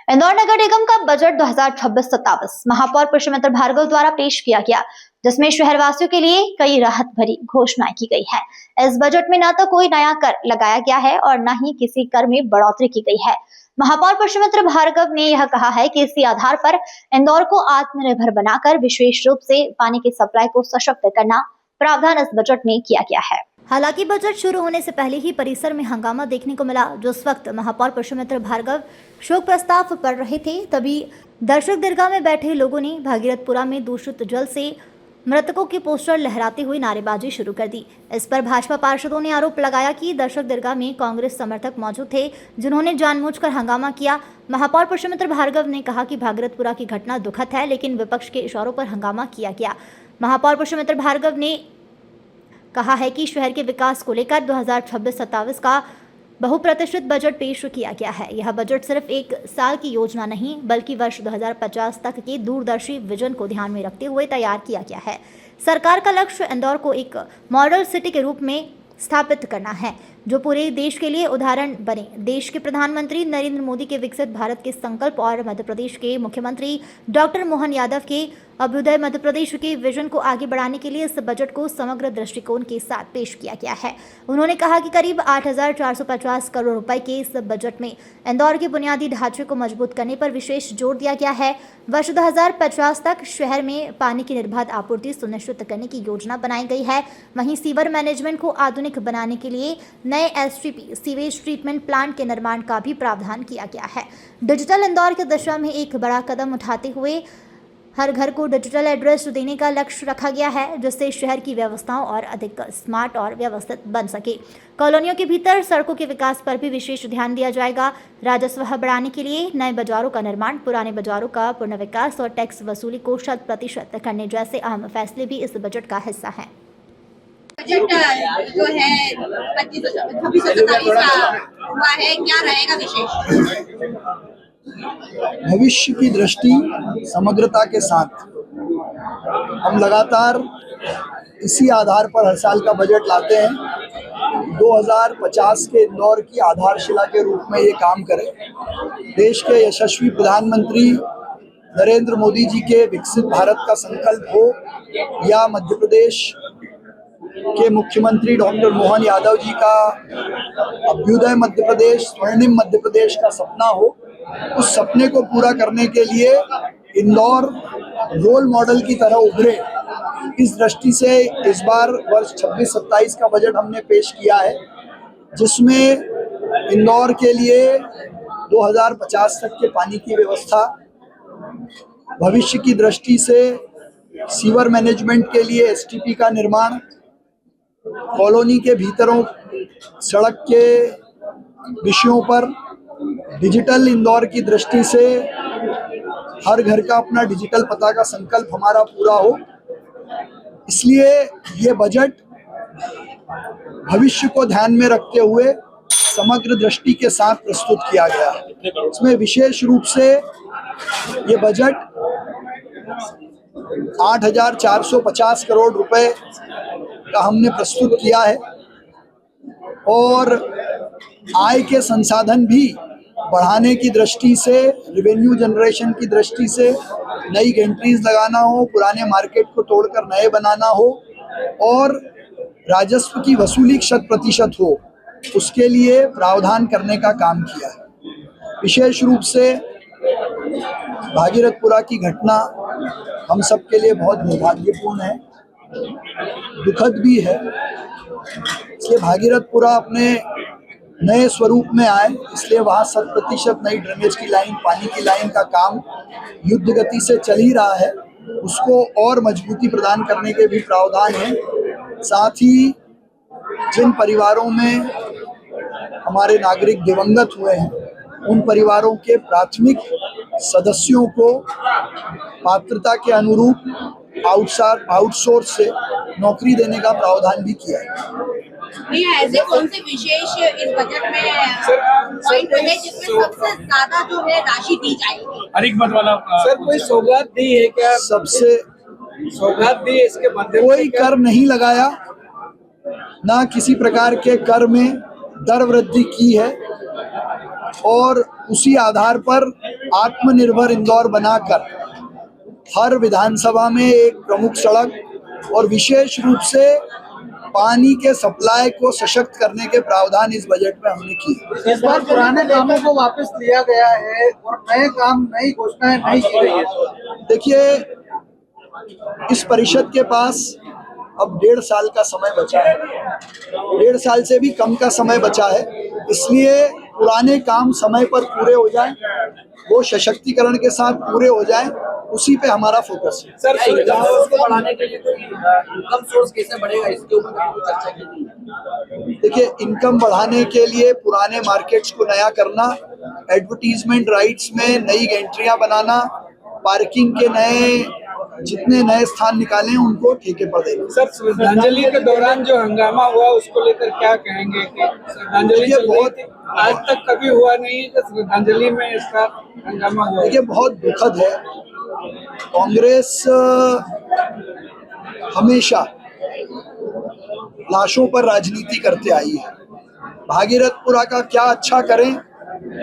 इंदौर नगर निगम का बजट 2026-27 महापौर पुष्यमित्र भार्गव द्वारा पेश किया गया, जिसमें शहरवासियों के लिए कई राहत भरी घोषणाएं की गई है। इस बजट में न तो कोई नया कर लगाया गया है और न ही किसी कर में बढ़ोतरी की गई है। महापौर पुष्यमित्र भार्गव ने यह कहा है कि इसी आधार पर इंदौर को आत्मनिर्भर बनाकर विशेष रूप से पानी की सप्लाई को सशक्त करना प्रावधान इस बजट में किया गया है। हालांकि बजट शुरू होने से पहले ही परिसर में हंगामा देखने को मिला। जिस वक्त महापौर पुष्यमित्र भार्गव शोक प्रस्ताव पढ़ रहे थे, तभी दर्शक दीर्घा में बैठे लोगों ने भागीरथपुरा में दूषित जल से मृतकों के पोस्टर लहराते हुए नारेबाजी शुरू कर दी। इस पर भाजपा पार्षदों ने आरोप लगाया कि दर्शक दीर्घा में कांग्रेस समर्थक मौजूद थे, जिन्होंने जानबूझकर हंगामा किया। महापौर पुष्यमित्र भार्गव ने कहा कि भागीरथपुरा की घटना दुखद है, लेकिन विपक्ष के इशारों पर हंगामा किया गया। महापौर पुष्यमित्र भार्गव ने कहा है कि शहर के विकास को लेकर 2026-27 का बहुप्रतिष्ठित बजट पेश किया गया है। यह बजट सिर्फ एक साल की योजना नहीं, बल्कि वर्ष 2050 तक के दूरदर्शी विजन को ध्यान में रखते हुए तैयार किया गया है। सरकार का लक्ष्य इंदौर को एक मॉडल सिटी के रूप में स्थापित करना है, जो पूरे देश के लिए उदाहरण बने। देश के प्रधानमंत्री नरेंद्र मोदी के विकसित भारत के संकल्प और मध्य प्रदेश के मुख्यमंत्री डॉक्टर मोहन यादव के अभ्युदय मध्य प्रदेश के विजन को आगे बढ़ाने के लिए इस बजट को समग्र दृष्टिकोण के साथ पेश किया गया है। उन्होंने कहा कि करीब 8,450 करोड़ रुपए के इस बजट में इंदौर के बुनियादी ढांचे को मजबूत करने पर विशेष जोर दिया गया है। वर्ष 2050 तक शहर में पानी की निर्बाध आपूर्ति सुनिश्चित करने की योजना बनाई गई है। वहीं सीवर मैनेजमेंट को आधुनिक बनाने के लिए नए STP सीवेज ट्रीटमेंट प्लांट के निर्माण का भी प्रावधान किया गया है। डिजिटल इंदौर की दिशा में एक बड़ा कदम उठाते हुए हर घर को डिजिटल एड्रेस देने का लक्ष्य रखा गया है, जिससे शहर की व्यवस्थाओं और अधिक स्मार्ट और व्यवस्थित बन सके। कॉलोनियों के भीतर सड़कों के विकास पर भी विशेष ध्यान दिया जाएगा। राजस्व बढ़ाने के लिए नए बाजारों का निर्माण, पुराने बाजारों का पुनर्विकास और टैक्स वसूली को 100% करने जैसे अहम फैसले भी इस बजट का हिस्सा हैं। बजट जो है 26-27 का हुआ है, क्या रहेगा विशेष? भविष्य की दृष्टि समग्रता के साथ हम लगातार इसी आधार पर हर साल का बजट लाते हैं। 2050 के इंदौर की आधारशिला के रूप में ये काम करे। देश के यशस्वी प्रधानमंत्री नरेंद्र मोदी जी के विकसित भारत का संकल्प हो या मध्य प्रदेश के मुख्यमंत्री डॉक्टर मोहन यादव जी का अभ्युदय मध्य प्रदेश, स्वर्णिम मध्य प्रदेश का सपना हो, उस सपने को पूरा करने के लिए इंदौर रोल मॉडल की तरह उभरे। इस दृष्टि से इस बार वर्ष 26-27 का बजट हमने पेश किया है, जिसमें इंदौर के लिए 2050 तक के पानी की व्यवस्था, भविष्य की दृष्टि से सीवर मैनेजमेंट के लिए STP का निर्माण, कॉलोनी के भीतरों सड़क के विषयों पर, डिजिटल इंदौर की दृष्टि से हर घर का अपना डिजिटल पता का संकल्प हमारा पूरा हो। इसलिए ये बजट भविष्य को ध्यान में रखते हुए समग्र दृष्टि के साथ प्रस्तुत किया गया है। इसमें विशेष रूप से ये बजट 8,450 करोड़ रुपए का हमने प्रस्तुत किया है और आय के संसाधन भी बढ़ाने की दृष्टि से, रेवेन्यू जनरेशन की दृष्टि से नई गेंट्रीज लगाना हो, पुराने मार्केट को तोड़कर नए बनाना हो और राजस्व की वसूली 100% हो, उसके लिए प्रावधान करने का काम किया है। विशेष रूप से भागीरथपुरा की घटना हम सबके लिए बहुत दुर्भाग्यपूर्ण है, दुखद भी है। इसलिए भागीरथपुरा अपने नए स्वरूप में आए, इसलिए वहाँ 100% नई ड्रेनेज की लाइन, पानी की लाइन का काम युद्ध गति से चल ही रहा है। उसको और मजबूती प्रदान करने के भी प्रावधान हैं। साथ ही जिन परिवारों में हमारे नागरिक दिवंगत हुए हैं, उन परिवारों के प्राथमिक सदस्यों को पात्रता के अनुरूप आउटसोर्स से नौकरी देने का प्रावधान भी किया है। ऐसे कौन से विशेष इस बजट में पॉइंट है जिसमें सबसे ज्यादा जो है राशि दी जाएगी? अधिक मत वाला सर, कोई सौगात दी है क्या? सबसे सौगात दी है इसके माध्यम से? कोई कर नहीं लगाया, ना किसी प्रकार के कर में दर वृद्धि की है और उसी आधार पर आत्मनिर्भर इंदौर बनाकर हर विधानसभा में एक प्रमुख सड़क और विशेष रूप से पानी के सप्लाई को सशक्त करने के प्रावधान इस बजट में हमने किए। इस बार पुराने कामों को वापस लिया गया है और नए काम, नई घोषणाएं नहीं की गई है। देखिए, इस परिषद के पास अब 1.5 साल का समय बचा है, 1.5 साल से भी कम का समय बचा है, इसलिए पुराने काम समय पर पूरे हो जाएं, वो सशक्तिकरण के साथ पूरे हो जाएं, उसी पे हमारा फोकस है। सर, इनकम सोर्स को बढ़ाने के लिए इनकम सोर्स कैसे बढ़ेगा, इसके ऊपर चर्चा की गई। देखिए, इनकम बढ़ाने के लिए पुराने मार्केट्स को नया करना, एडवर्टीजमेंट राइट्स में नई एंट्रियां बनाना, पार्किंग के जितने नए स्थान निकाले हैं उनको ठेके पर देना। सर, श्रद्धांजलि के दौरान जो हंगामा हुआ उसको लेकर क्या कहेंगे कि श्रद्धांजलि बहुत आज तक कभी हुआ नहीं है कि श्रद्धांजलि में इसका हंगामा हुआ। देखिए, बहुत दुखद है। कांग्रेस हमेशा लाशों पर राजनीति करते आई है। भागीरथपुरा का क्या अच्छा करें,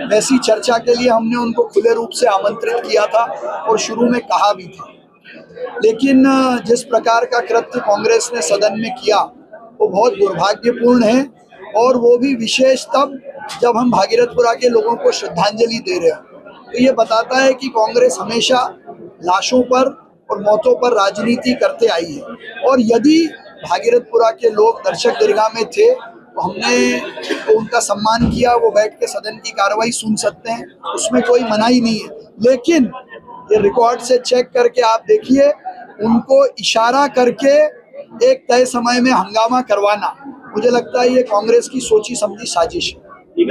वैसी चर्चा के लिए हमने उनको खुले रूप से आमंत्रित किया था और शुरू में कहा भी था, लेकिन जिस प्रकार का कृत्य कांग्रेस ने सदन में किया वो बहुत दुर्भाग्यपूर्ण है, और वो भी विशेष तब जब हम भागीरथपुरा के लोगों को श्रद्धांजलि दे रहे हैं। तो ये बताता है कि कांग्रेस हमेशा लाशों पर और मौतों पर राजनीति करते आई है, और यदि भागीरथपुरा के लोग दर्शक दीर्घा में थे तो हमने तो उनका सम्मान किया, वो बैठ के सदन की कार्रवाई सुन सकते हैं, उसमें कोई मनाही नहीं है। लेकिन ये रिकॉर्ड से चेक करके आप देखिए, उनको इशारा करके एक तय समय में हंगामा करवाना, मुझे लगता है ये कांग्रेस की सोची समझी साजिश है।